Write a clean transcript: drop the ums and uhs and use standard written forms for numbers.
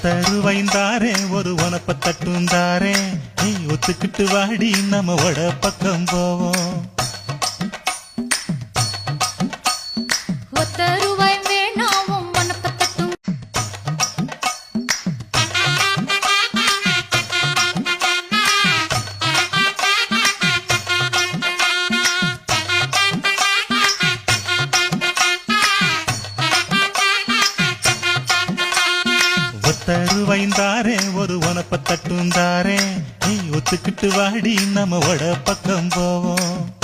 ஒத்தருவைந்தாரே ஒரு உனப்ப தட்டுந்தாரே ஒத்துக்கிட்டு வாடி நம்ம வட பக்கம் போவோம். ஒத்தருவாய் வேணாவும் உனப்ப தட்டும் ஒத்தருவைந்தாரே ஒரு உனப்ப தட்டுந்தாரே ஒத்துக்கிட்டு வாடி நம்ம வட பக்கம் போவோம்.